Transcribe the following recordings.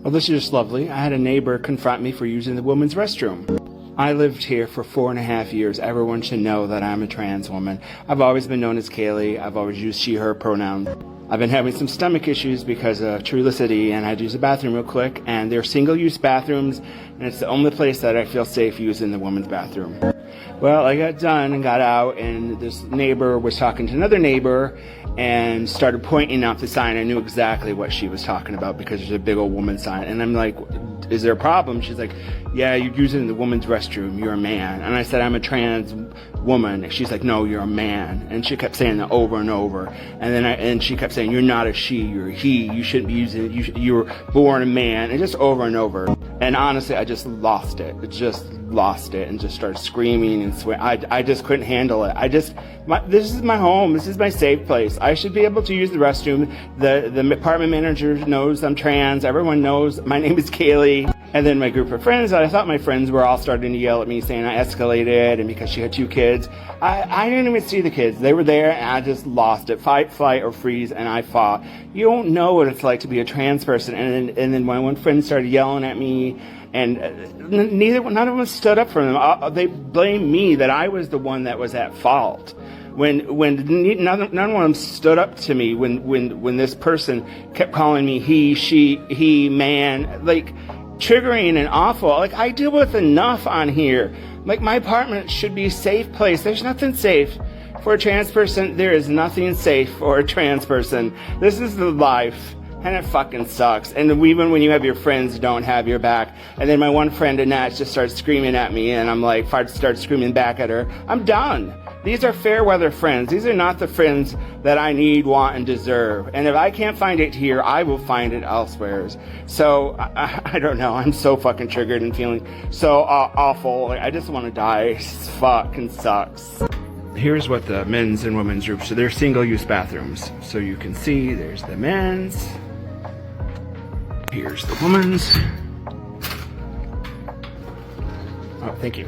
Well, this is just lovely. I had a neighbor confront me for using the women's restroom. I lived here for 4.5 years. Everyone should know that I'm a trans woman. I've always been known as Kaylee. I've always used she, her pronouns. I've been having some stomach issues because of Trulicity, and I had to use the bathroom real quick, and they're single-use bathrooms, and it's the only place that I feel safe using the women's bathroom. Well, I got done and got out, and this neighbor was talking to another neighbor and started pointing out the sign. I knew exactly what she was talking about because there's a big old woman sign. And I'm like, is there a problem? She's like, yeah, you're using the woman's restroom. You're a man. And I said, I'm a trans woman. And she's like, no, you're a man. And she kept saying that over and over. And she kept saying, you're not a she, you're a he. You shouldn't be using it. You were born a man. And just over and over. And honestly, I just lost it. And just started screaming and swearing. I just couldn't handle it. This is my home. This is my safe place. I should be able to use the restroom. The apartment manager knows I'm trans. Everyone knows my name is Kaylee. And then my group of friends, I thought my friends were all starting to yell at me saying I escalated and because she had 2 kids. I didn't even see the kids. They were there and I just lost it. Fight, flight, or freeze, and I fought. You don't know what it's like to be a trans person. And then when one friend started yelling at me, and none of them stood up for them. They blamed me that I was the one that was at fault. When none of them stood up to me when this person kept calling me he, she, he, man, like triggering and awful. Like I deal with enough on here. Like my apartment should be a safe place. There's nothing safe for a trans person. There is nothing safe for a trans person. This is the life. And it fucking sucks. And even when you have your friends who don't have your back. And then my one friend, Annette, just started screaming at me. And I'm like, start screaming back at her. I'm done. These are fair weather friends. These are not the friends that I need, want, and deserve. And if I can't find it here, I will find it elsewhere. So, I don't know. I'm so fucking triggered and feeling so awful. Like, I just want to die. It fucking sucks. Here's what the men's and women's groups. So they're single-use bathrooms. So you can see there's the men's. Here's the woman's. Oh, thank you.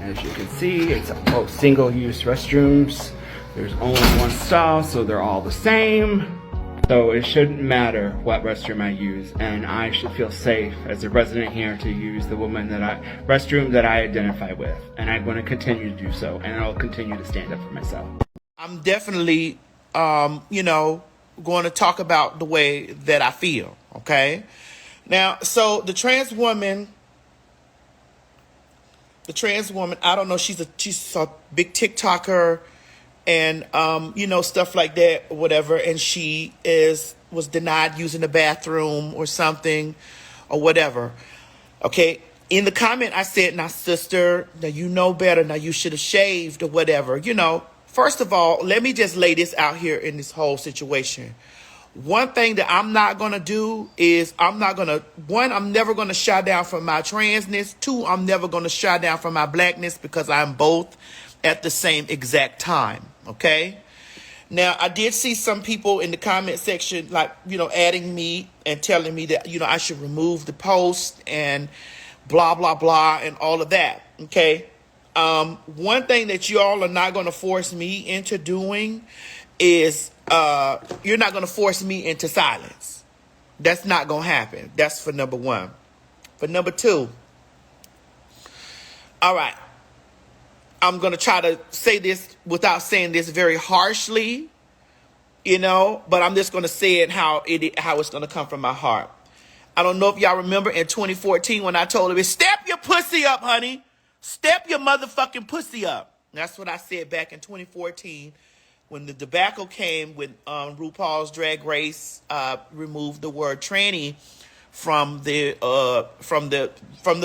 As you can see, it's both single-use restrooms. There's only one stall, so they're all the same. So it shouldn't matter what restroom I use, and I should feel safe as a resident here to use the restroom that I identify with. And I'm going to continue to do so, and I'll continue to stand up for myself. I'm definitely, going to talk about the way that I feel. Okay. Now, so the trans woman, I don't know, she's a big TikToker and, stuff like that, or whatever. And she was denied using the bathroom or something or whatever. Okay. In the comment, I said, now, sister, now you know better. Now you should have shaved or whatever. First of all, let me just lay this out here in this whole situation. One thing that I'm not going to do is I'm never going to shy down from my transness. 2, I'm never going to shy down from my blackness because I'm both at the same exact time. Okay. Now, I did see some people in the comment section, adding me and telling me that, I should remove the post and blah, blah, blah, and all of that. Okay. One thing that you all are not going to force me into doing is, you're not going to force me into silence. That's not going to happen. That's for number 1. For number 2. All right. I'm going to try to say this without saying this very harshly, but I'm just going to say it how it's going to come from my heart. I don't know if y'all remember in 2014 when I told her, step your pussy up, honey. Step your motherfucking pussy up. That's what I said back in 2014 when the debacle came when RuPaul's Drag Race removed the word tranny from the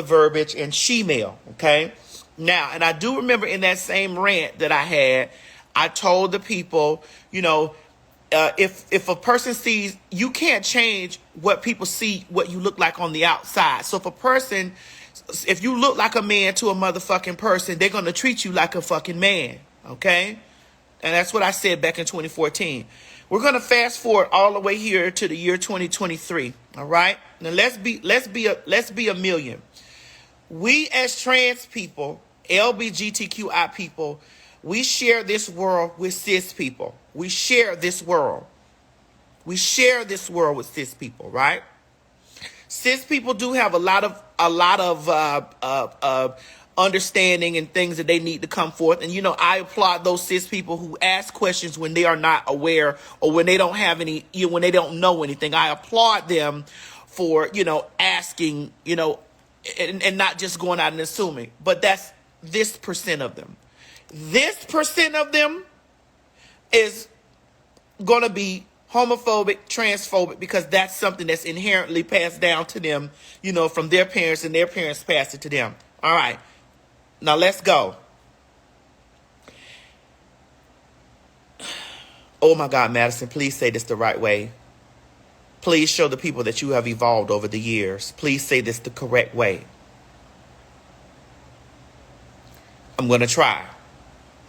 verbiage and she-male. Okay. Now, and I do remember in that same rant that I had, I told the people, if a person sees, you can't change what people see, what you look like on the outside. So if you look like a man to a motherfucking person, they're going to treat you like a fucking man. Okay. And that's what I said back in 2014. We're going to fast forward all the way here to the year 2023. All right. Now let's be a million. We as trans people, LGBTQI people, we share this world with cis people. We share this world. We share this world with cis people, right? Cis people do have a lot of understanding and things that they need to come forth. And, I applaud those cis people who ask questions when they are not aware or when they don't have any, when they don't know anything. I applaud them for, asking, and not just going out and assuming. But that's this percent of them. This percent of them is going to be homophobic, transphobic, because that's something that's inherently passed down to them, from their parents, and their parents passed it to them. All right. Now let's go. Oh my God, Madison, please say this the right way. Please show the people that you have evolved over the years. Please say this the correct way. I'm going to try.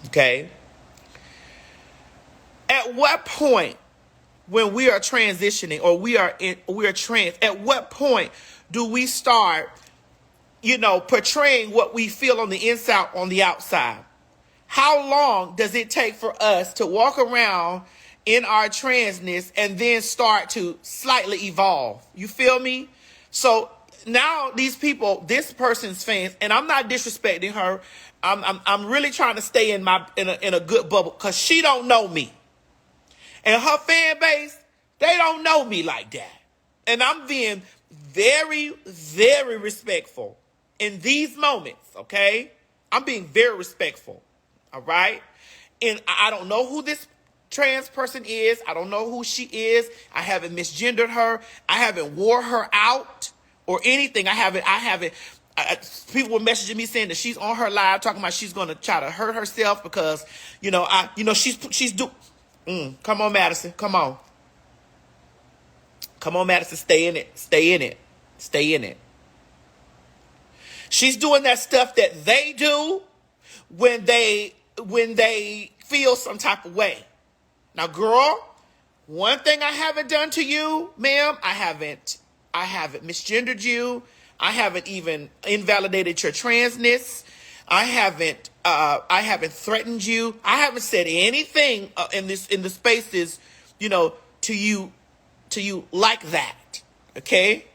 Okay? At what point, when we are transitioning or we are trans, at what point do we start, portraying what we feel on the inside, on the outside? How long does it take for us to walk around in our transness and then start to slightly evolve? You feel me? So now these people, this person's fans, and I'm not disrespecting her. I'm really trying to stay in a good bubble, because she don't know me. And her fan base, they don't know me like that. And I'm being very, very respectful in these moments, okay? I'm being very respectful, all right? And I don't know who this trans person is. I don't know who she is. I haven't misgendered her. I haven't wore her out or anything. I haven't. People were messaging me saying that she's on her live talking about she's going to try to hurt herself because, she's come on, Madison. Come on. Come on, Madison. Stay in it. Stay in it. Stay in it. She's doing that stuff that they do when they feel some type of way. Now, girl, one thing I haven't done to you, ma'am, I haven't misgendered you. I haven't even invalidated your transness. I haven't threatened you. I haven't said anything in the spaces, to you like that. Okay?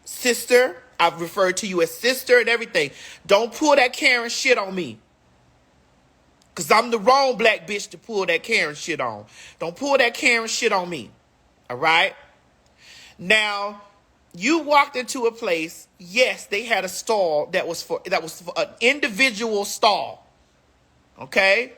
Sister, I've referred to you as sister and everything. Don't pull that Karen shit on me. Because I'm the wrong black bitch to pull that Karen shit on. Don't pull that Karen shit on me. All right? Now, you walked into a place, yes, they had a stall that was for an individual stall. Okay?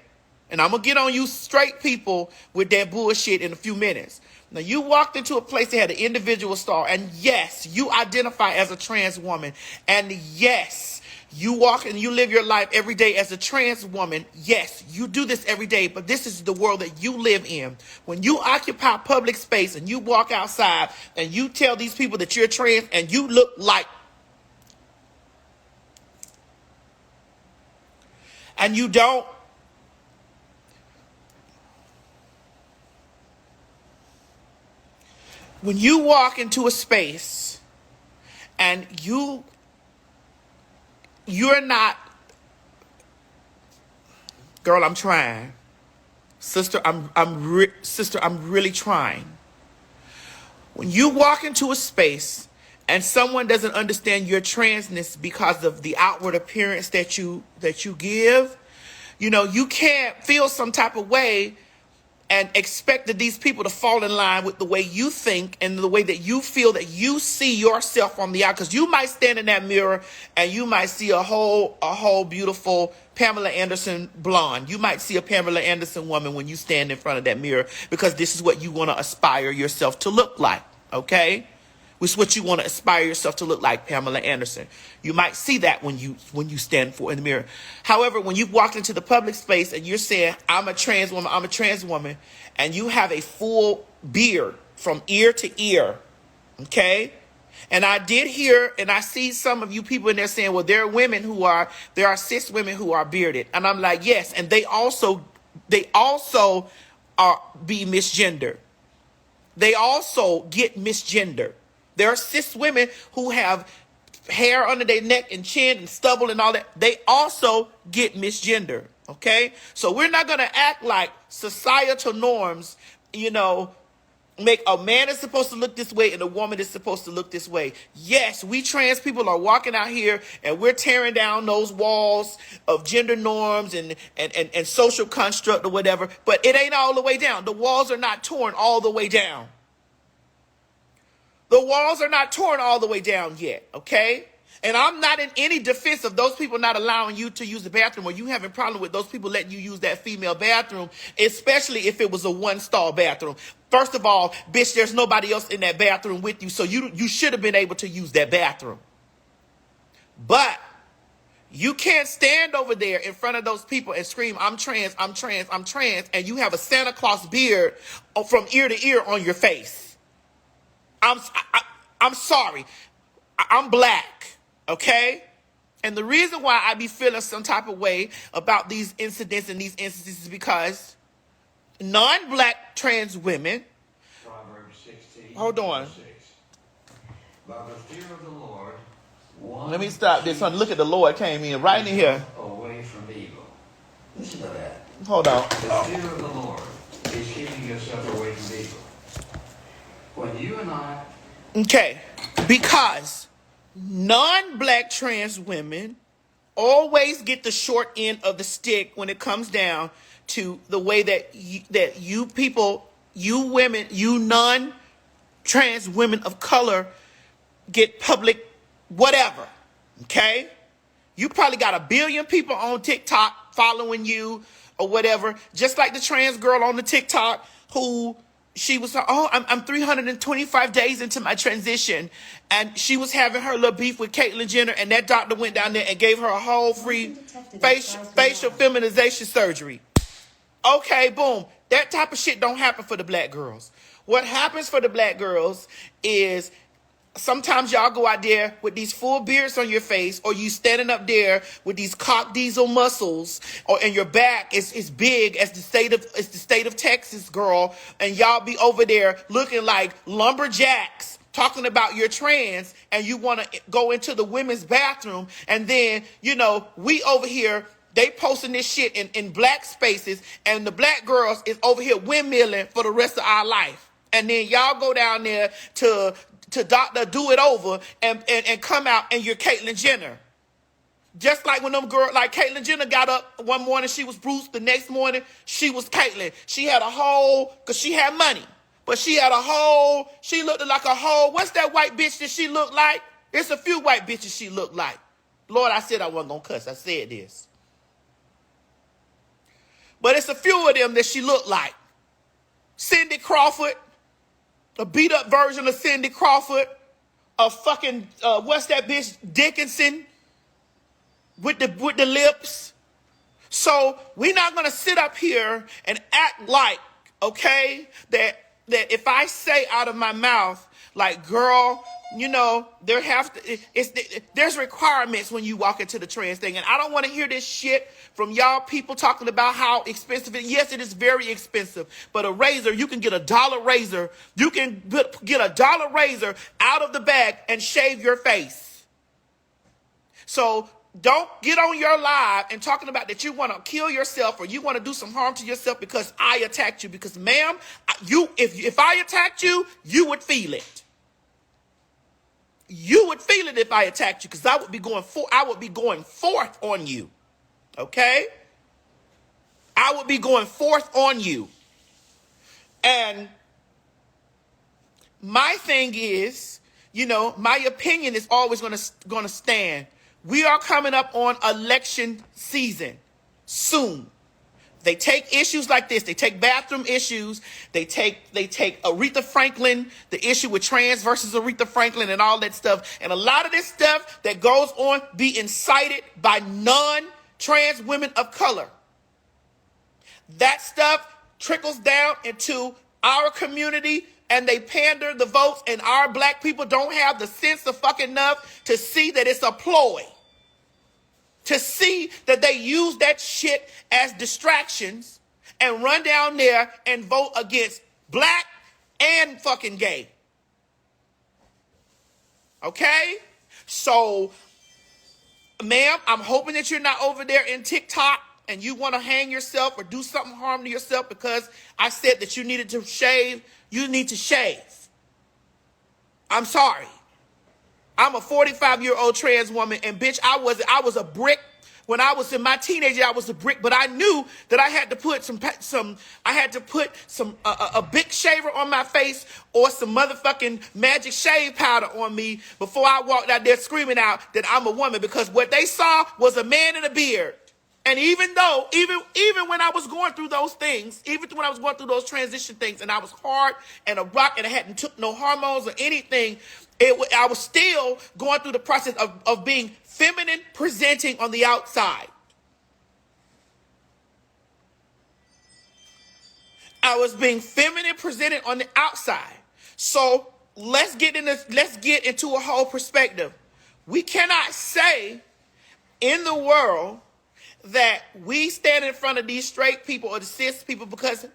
And I'm going to get on you straight people with that bullshit in a few minutes. Now, you walked into a place that had an individual stall, and yes, you identify as a trans woman, and yes, you walk and you live your life every day as a trans woman. Yes, you do this every day, but this is the world that you live in. When you occupy public space and you walk outside and you tell these people that you're trans and you look like, and you don't, when you walk into a space and you're not, girl, I'm trying. Sister, I'm really trying. When you walk into a space and someone doesn't understand your transness because of the outward appearance that you give, you can't feel some type of way and expect that these people to fall in line with the way you think and the way that you feel that you see yourself on the out. Because you might stand in that mirror and you might see a whole beautiful Pamela Anderson blonde. You might see a Pamela Anderson woman when you stand in front of that mirror, because this is what you want to aspire yourself to look like, okay? It's what you want to aspire yourself to look like, Pamela Anderson. You might see that when you stand in the mirror. However, when you've walked into the public space and you're saying, I'm a trans woman, and you have a full beard from ear to ear, okay? And I did hear, and I see some of you people in there saying, well, there are cis women who are bearded. And I'm like, yes, and they also are be misgendered. They also get misgendered. There are cis women who have hair under their neck and chin and stubble and all that. They also get misgendered, okay? So we're not going to act like societal norms, make a man is supposed to look this way and a woman is supposed to look this way. Yes, we trans people are walking out here and we're tearing down those walls of gender norms and social construct or whatever, but it ain't all the way down. The walls are not torn all the way down. The walls are not torn all the way down yet, okay? And I'm not in any defense of those people not allowing you to use the bathroom, or you having a problem with those people letting you use that female bathroom, especially if it was a one-stall bathroom. First of all, bitch, there's nobody else in that bathroom with you, so you should have been able to use that bathroom. But you can't stand over there in front of those people and scream, I'm trans, I'm trans, I'm trans, and you have a Santa Claus beard from ear to ear on your face. I'm sorry. I'm black. Okay? And the reason why I be feeling some type of way about these incidents and these instances is because non-black trans women. Proverbs 16. Hold on. 6. By the fear of the Lord, Let me stop this. Son, look at the Lord came in right in here. Away from evil. Listen to that. Hold on. The fear of the Lord is keeping yourself away from evil. When you and I. Okay. Because non-black trans women always get the short end of the stick when it comes down to the way that you people, you women, you non-trans women of color get public whatever, okay? You probably got 1 billion people on TikTok following you or whatever, just like the trans girl on the TikTok who she was, I'm 325 days into my transition. And she was having her little beef with Caitlyn Jenner. And that doctor went down there and gave her a whole free facial feminization surgery. Okay, boom. That type of shit don't happen for the black girls. What happens for the black girls is sometimes y'all go out there with these full beards on your face, or you standing up there with these cock diesel muscles, and your back is big as the state of Texas, girl, and y'all be over there looking like lumberjacks talking about you're trans, and you want to go into the women's bathroom, and then we over here. They posting this shit in black spaces, and the black girls is over here windmilling for the rest of our life. And then y'all go down there to Dr. Do It Over and come out and you're Caitlyn Jenner. Just like when them girls, like Caitlyn Jenner got up one morning, she was Bruce. The next morning, she was Caitlyn. She had a whole, because she had money. But she had a whole, she looked like a whole, what's that white bitch that she looked like? It's a few white bitches she looked like. Lord, I said I wasn't going to cuss. I said this. But it's a few of them that she looked like. Cindy Crawford, a beat up version of Cindy Crawford, a fucking, what's that bitch, Dickinson, with the lips. So we're not going to sit up here and act like, okay, that if I say out of my mouth, like, girl, there's requirements when you walk into the trans thing. And I don't want to hear this shit from y'all people talking about how expensive it is. Yes, it is very expensive. But a razor, you can get $1 razor. You can get $1 razor out of the bag and shave your face. So don't get on your live and talking about that you want to kill yourself or you want to do some harm to yourself because I attacked you. Because, ma'am, if I attacked you, you would feel it. You would feel it if I attacked you, because I would be going forth on you. Okay? I would be going forth on you. And my thing is, my opinion is always going to stand. We are coming up on election season soon. They take issues like this. They take bathroom issues. They take Aretha Franklin, the issue with trans versus Aretha Franklin and all that stuff. And a lot of this stuff that goes on be incited by non-trans women of color. That stuff trickles down into our community and they pander the votes, and our black people don't have the sense of fucking enough to see that it's a ploy. To see that they use that shit as distractions and run down there and vote against black and fucking gay. Okay? So, ma'am, I'm hoping that you're not over there in TikTok and you want to hang yourself or do something harm to yourself because I said that you needed to shave, you need to shave. I'm sorry. I'm a 45-year-old trans woman, and bitch, I was a brick. When I was in my teenager, I was a brick, but I knew that I had to put a big shaver on my face or some motherfucking magic shave powder on me before I walked out there screaming out that I'm a woman, because what they saw was a man in a beard. And even when I was going through those things, even when I was going through those transition things, and I was hard and a rock and I hadn't took no hormones or anything, I was still going through the process of being feminine presenting on the outside. I was being feminine presented on the outside. So let's get into a whole perspective. We cannot say in the world that we stand in front of these straight people or the cis people because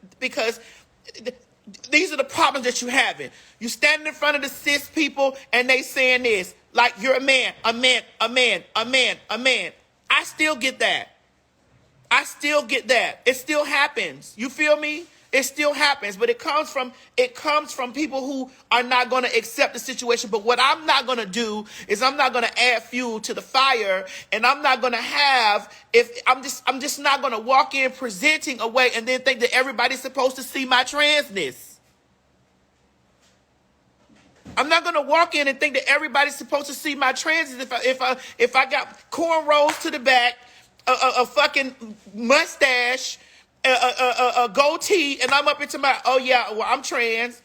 these are the problems that you're having. You standing in front of the cis people and they saying this, like you're a man. I still get that. It still happens. You feel me? It still happens, but it comes from people who are not going to accept the situation. But what I'm not going to do is I'm not going to add fuel to the fire, and I'm not going to I'm just not going to walk in presenting a way and then think that everybody's supposed to see my transness. I'm not going to walk in and think that everybody's supposed to see my transness if I got cornrows to the back, a fucking mustache, a goatee, and I'm up into my, oh yeah, well, I'm trans.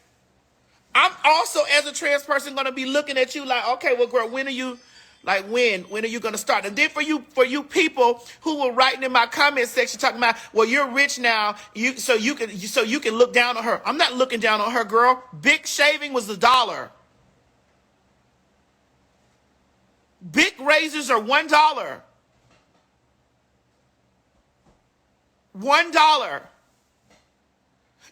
I'm also, as a trans person, going to be looking at you like, okay, well, girl, when are you going to start? And then for you people who were writing in my comment section talking about, well, you're rich now, so you can look down on her. I'm not looking down on her, girl. Big shaving was $1. Big razors are $1. $1.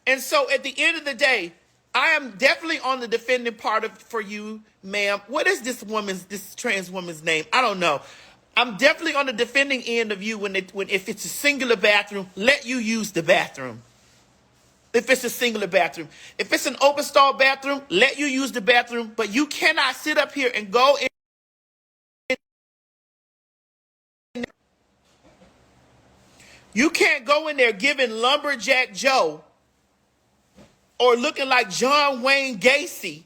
And so at the end of the day, I am definitely on the defending part for you, ma'am. What is this trans woman's name? I don't know. I'm definitely on the defending end of you if it's a singular bathroom, let you use the bathroom. If it's a singular bathroom. If it's an open stall bathroom, let you use the bathroom, but you cannot sit up here and go in. You can't go in there giving Lumberjack Joe or looking like John Wayne Gacy.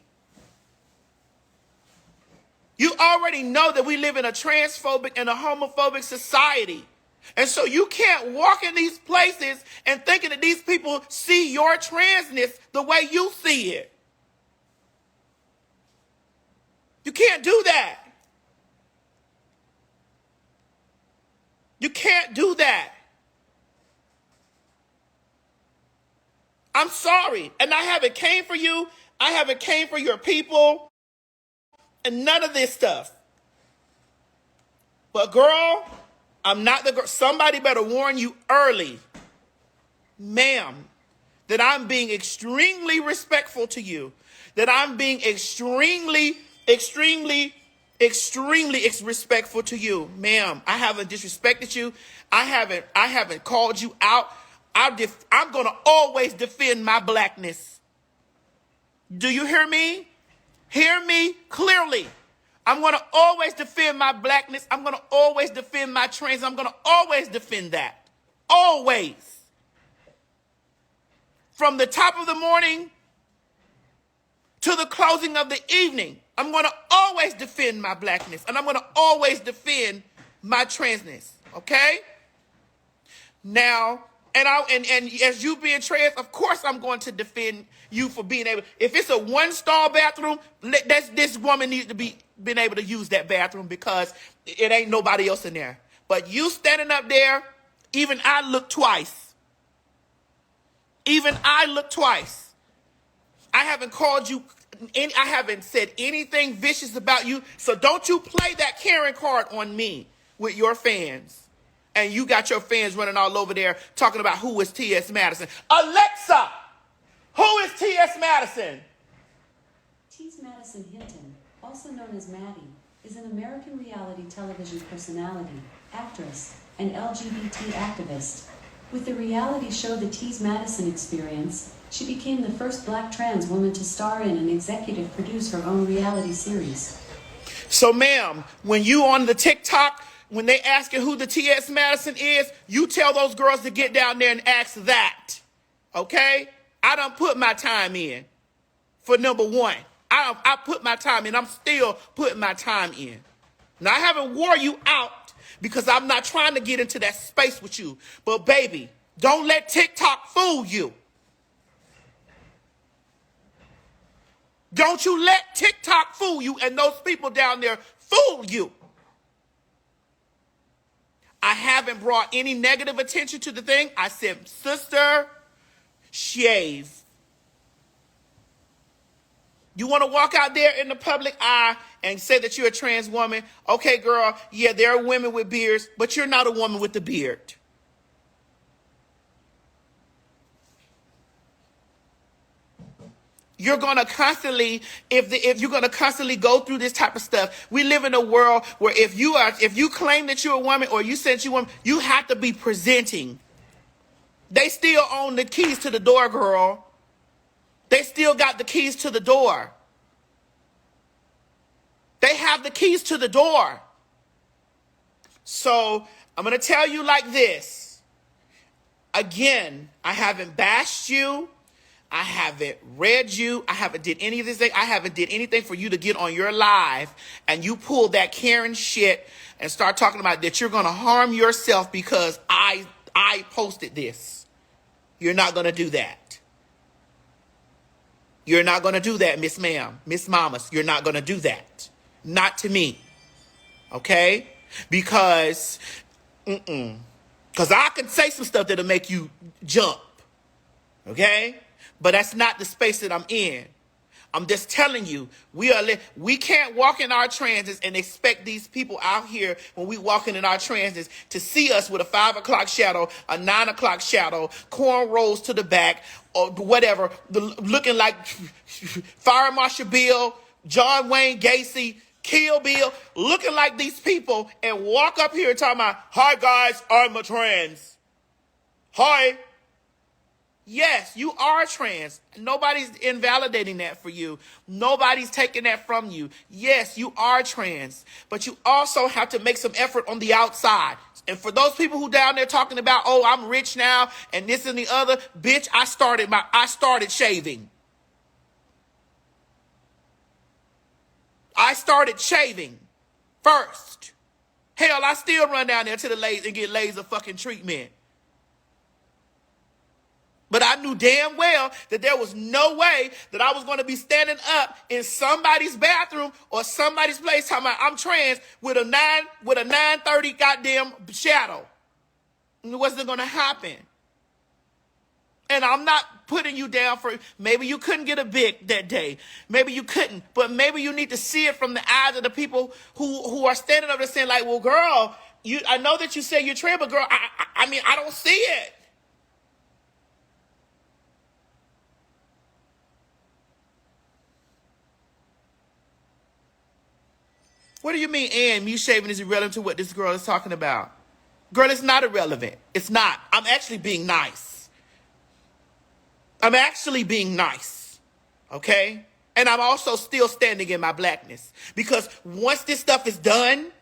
You already know that we live in a transphobic and a homophobic society. And so you can't walk in these places and thinking that these people see your transness the way you see it. You can't do that. You can't do that. I'm sorry. And I haven't came for you. I haven't came for your people. And none of this stuff. But girl, I'm not the girl. Somebody better warn you early, ma'am, that I'm being extremely respectful to you. That I'm being extremely respectful to you, ma'am. I haven't disrespected you. I haven't called you out. I'm going to always defend my blackness. Do you hear me? Hear me clearly. I'm going to always defend my blackness. I'm going to always defend my trans. I'm going to always defend that. Always. From the top of the morning to the closing of the evening, I'm going to always defend my blackness. And I'm going to always defend my transness. Okay? Now, and as you being trans, of course I'm going to defend you for being able. If it's a one-stall bathroom, this woman needs to be been able to use that bathroom because it ain't nobody else in there. But you standing up there, even I look twice. Even I look twice. I haven't called you. I haven't said anything vicious about you. So don't you play that Karen card on me with your fans. And you got your fans running all over there talking about who is T.S. Madison. Alexa, who is T.S. Madison? T.S. Madison Hinton, also known as Maddie, is an American reality television personality, actress, and LGBT activist. With the reality show The Tease Madison Experience, she became the first black trans woman to star in and executive produce her own reality series. So, ma'am, when you on the TikTok, when they asking who the T.S. Madison is, you tell those girls to get down there and ask that. Okay? I done put my time in for number one. I put my time in. I'm still putting my time in. Now, I haven't wore you out because I'm not trying to get into that space with you. But, baby, don't let TikTok fool you. Don't you let TikTok fool you and those people down there fool you. I haven't brought any negative attention to the thing. I said, sister, shave. You want to walk out there in the public eye and say that you're a trans woman? Okay, girl, yeah, there are women with beards, but you're not a woman with a beard. You're going to constantly, if you're going to constantly go through this type of stuff, we live in a world where if you claim that you're a woman or you said you're a woman, you have to be presenting. They still own the keys to the door, girl. They still got the keys to the door. They have the keys to the door. So I'm going to tell you like this. Again, I haven't bashed you. I haven't read you. I haven't did any of this thing. I haven't did anything for you to get on your live and you pull that Karen shit and start talking about that you're going to harm yourself because I posted this. You're not going to do that. You're not going to do that, Miss Ma'am, Miss Mamas. You're not going to do that. Not to me. Okay? Because I can say some stuff that'll make you jump. Okay? But that's not the space that I'm in. I'm just telling you, we can't walk in our transits and expect these people out here when we walking in our transits to see us with a 5 o'clock shadow, a 9 o'clock shadow, cornrows to the back, or whatever, looking like Fire Marshal Bill, John Wayne Gacy, Kill Bill, looking like these people and walk up here and talking about, hi guys, I'm a trans. Hi. Yes, you are trans. Nobody's invalidating that for you. Nobody's taking that from you. Yes, you are trans. But you also have to make some effort on the outside. And for those people who down there talking about, oh, I'm rich now and this and the other, bitch, I started shaving. I started shaving first. Hell, I still run down there to the laser and get laser fucking treatment. But I knew damn well that there was no way that I was going to be standing up in somebody's bathroom or somebody's place talking about I'm trans with a 930 goddamn shadow. It wasn't going to happen. And I'm not putting you down for, maybe you couldn't get a big that day. Maybe you couldn't. But maybe you need to see it from the eyes of the people who are standing up there saying like, well, girl, I know that you say you're trans, but girl, I mean, I don't see it. What do you mean, and me shaving is irrelevant to what this girl is talking about? Girl, it's not irrelevant. It's not. I'm actually being nice. I'm actually being nice. Okay? And I'm also still standing in my blackness. Because once this stuff is done,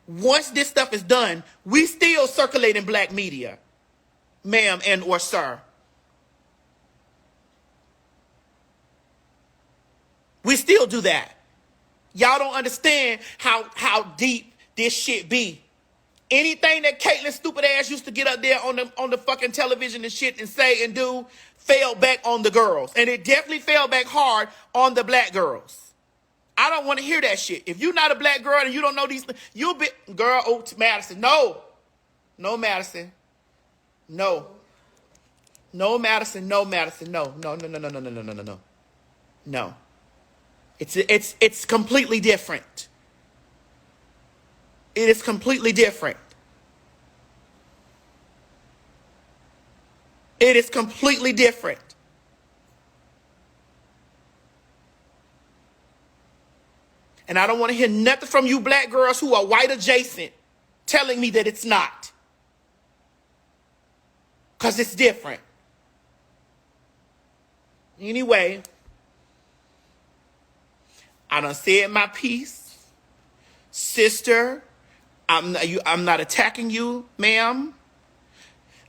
we still circulate in black media. Ma'am and or sir. We still do that. Y'all don't understand how deep this shit be. Anything that Caitlyn stupid ass used to get up there on the fucking television and shit and say and do fell back on the girls. And it definitely fell back hard on the black girls. I don't want to hear that shit. If you're not a black girl and you don't know these things, you'll be, girl, oh, Madison. No, Madison. No. No, Madison. No, Madison. No. No. It's completely different. It is completely different. It is completely different. And I don't want to hear nothing from you black girls who are white adjacent telling me that it's not. Because it's different. Anyway, I done said my piece. Sister, I'm not attacking you, ma'am.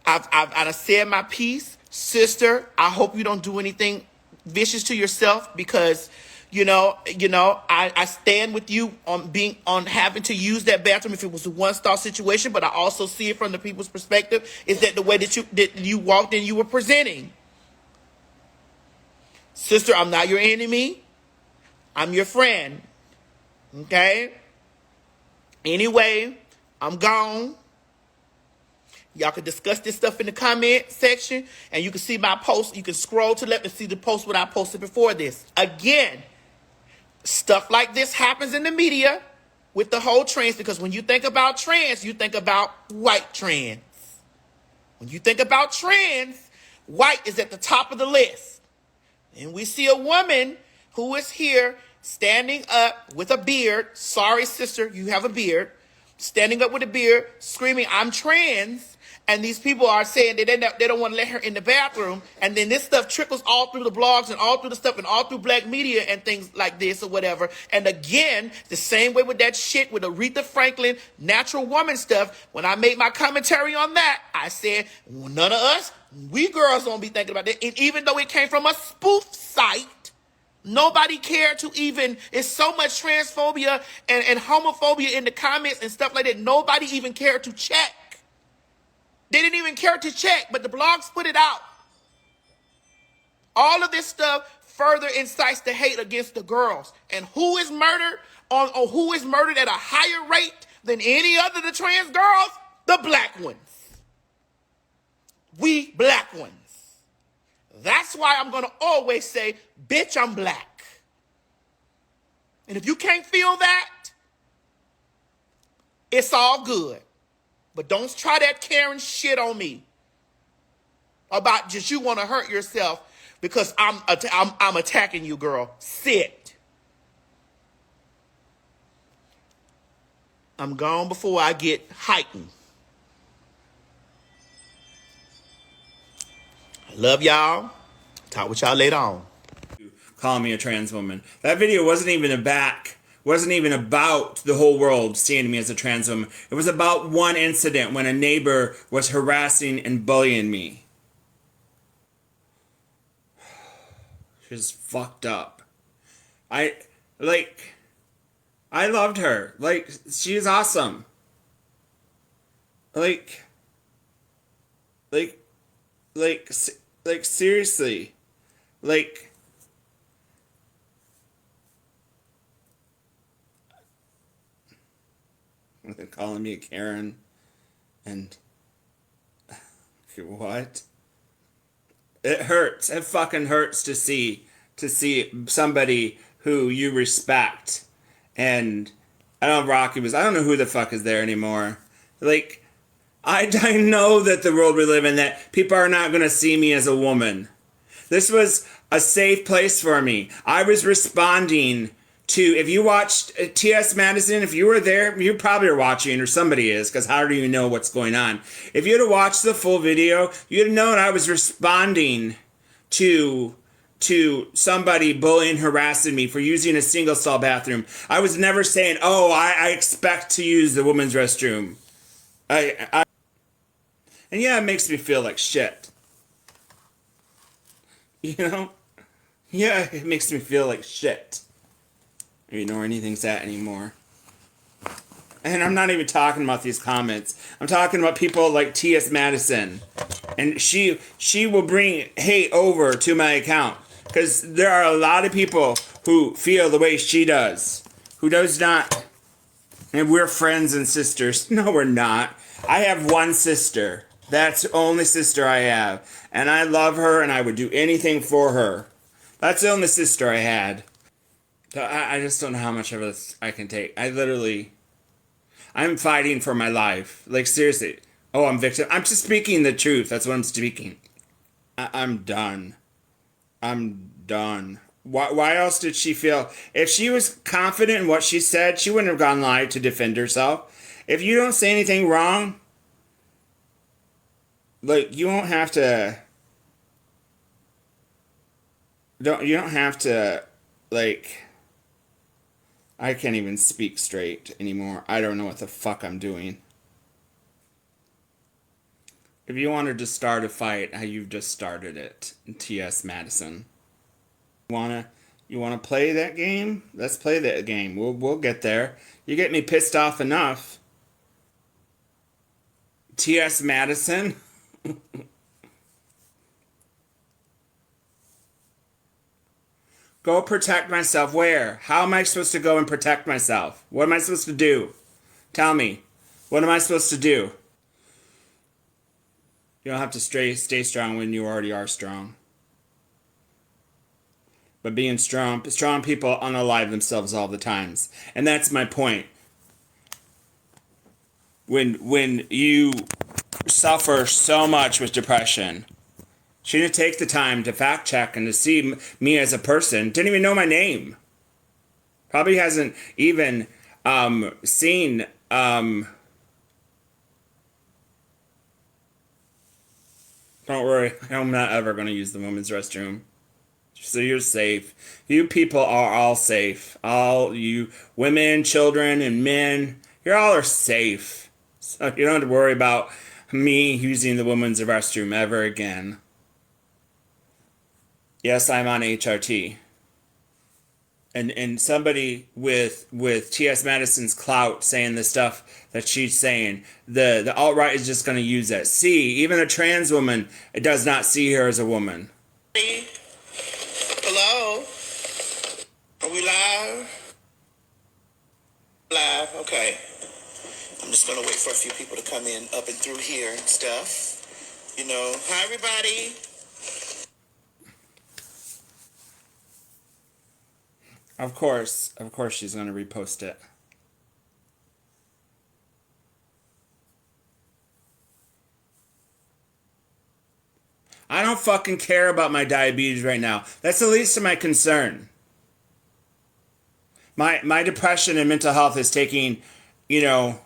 I done said my piece. Sister, I hope you don't do anything vicious to yourself because, I stand with you on having to use that bathroom if it was a one-star situation, but I also see it from the people's perspective is that the way that you walked in, you were presenting. Sister, I'm not your enemy. I'm your friend. Okay? Anyway, I'm gone. Y'all can discuss this stuff in the comment section, and you can see my post. You can scroll to the left and see the post what I posted before this. Again, stuff like this happens in the media with the whole trans, because when you think about trans, you think about white trans. When you think about trans, white is at the top of the list. And we see a woman who is here standing up with a beard. Sorry, sister, you have a beard. Standing up with a beard, screaming, I'm trans. And these people are saying that they don't want to let her in the bathroom. And then this stuff trickles all through the blogs and all through the stuff and all through black media and things like this or whatever. And again, the same way with that shit with Aretha Franklin, natural woman stuff. When I made my commentary on that, I said, none of us, we girls don't be thinking about that. And even though it came from a spoof site, nobody cared to even, it's so much transphobia and homophobia in the comments and stuff like that. Nobody even cared to check. They didn't even care to check, but the blogs put it out. All of this stuff further incites the hate against the girls. And who is murdered or who is murdered at a higher rate than any other of the trans girls? The black ones. We black ones. That's why I'm going to always say, bitch, I'm black. And if you can't feel that, it's all good. But don't try that Karen shit on me about just you want to hurt yourself because I'm attacking you, girl. Sit. I'm gone before I get heightened. I love y'all. Talk with y'all later on. Call me a trans woman. That video wasn't even about the whole world seeing me as a trans woman. It was about one incident when a neighbor was harassing and bullying me. She's fucked up. I loved her. Like, she's awesome. Like, seriously. Like, they're calling me a Karen, and what? It hurts. It fucking hurts to see somebody who you respect, and I don't know who the fuck is there anymore. Like, I know that the world we live in, that people are not gonna see me as a woman. This was a safe place for me. I was responding to, if you watched T.S. Madison, if you were there, you probably are watching, or somebody is, because how do you know what's going on? If you'd have watched the full video, you'd have known I was responding to somebody bullying, harassing me for using a single stall bathroom. I was never saying, oh, I expect to use the women's restroom. And yeah, it makes me feel like shit. You know? Yeah, it makes me feel like shit. You know where anything's at anymore. And I'm not even talking about these comments. I'm talking about people like T.S. Madison. And she will bring hate over to my account. Because there are a lot of people who feel the way she does. Who does not. And we're friends and sisters. No, we're not. I have one sister. That's the only sister I have. And I love her and I would do anything for her. That's the only sister I had. So I just don't know how much of this I can take. I'm fighting for my life. Like, seriously. Oh, I'm victim. I'm just speaking the truth. That's what I'm speaking. I'm done. I'm done. Why else did she feel? If she was confident in what she said, she wouldn't have gone live to defend herself. If you don't say anything wrong, like, you don't have to, like, I can't even speak straight anymore. I don't know what the fuck I'm doing. If you wanted to start a fight, how you've just started it, T.S. Madison. You wanna play that game? Let's play that game. We'll get there. You get me pissed off enough. T.S. Madison? Go protect myself. Where? How am I supposed to go and protect myself? What am I supposed to do? Tell me. What am I supposed to do? You don't have to stay strong when you already are strong. But being strong people unalive themselves all the times. And that's my point. When you suffer so much with depression, she didn't take the time to fact check and to see me as a person. Didn't even know my name. Probably hasn't even seen. Don't worry, I'm not ever going to use the women's restroom. So you're safe. You people are all safe. All you women, children, and men, you all are safe. So you don't have to worry about me using the women's restroom ever again. Yes, I'm on HRT. And somebody with T.S. Madison's clout saying the stuff that she's saying, the alt-right is just going to use that. See, even a trans woman does not see her as a woman. Hello? Are we live? Live, okay. I'm just gonna wait for a few people to come in up and through here and stuff. You know, hi everybody. Of course she's going to repost it. I don't fucking care about my diabetes right now. That's the least of my concern. My depression and mental health is taking, you know...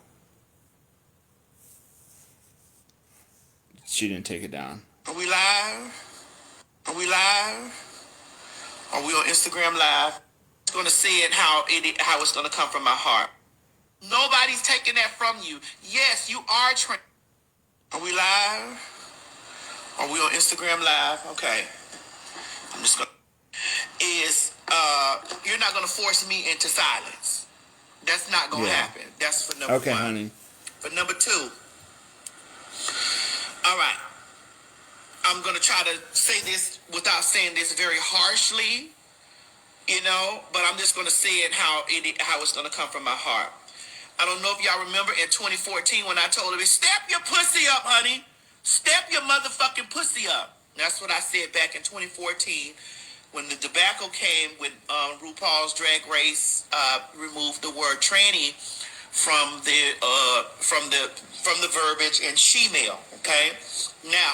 She didn't take it down. Are we live? Are we live? Are we on Instagram Live? I'm going to say it how it's going to come from my heart. Nobody's taking that from you. Yes, you are trained. Are we live? Are we on Instagram Live? Okay. I'm just going to... You're not going to force me into silence. That's not going to happen. That's for number one. Okay, honey. For number two, all right. I'm going to try to say this without saying this very harshly, you know, but I'm just going to say it how it's going to come from my heart. I don't know if y'all remember in 2014 when I told her, step your pussy up, honey. Step your motherfucking pussy up. That's what I said back in 2014 when the debacle came when RuPaul's Drag Race removed the word tranny from the verbiage in she-male. Okay, now.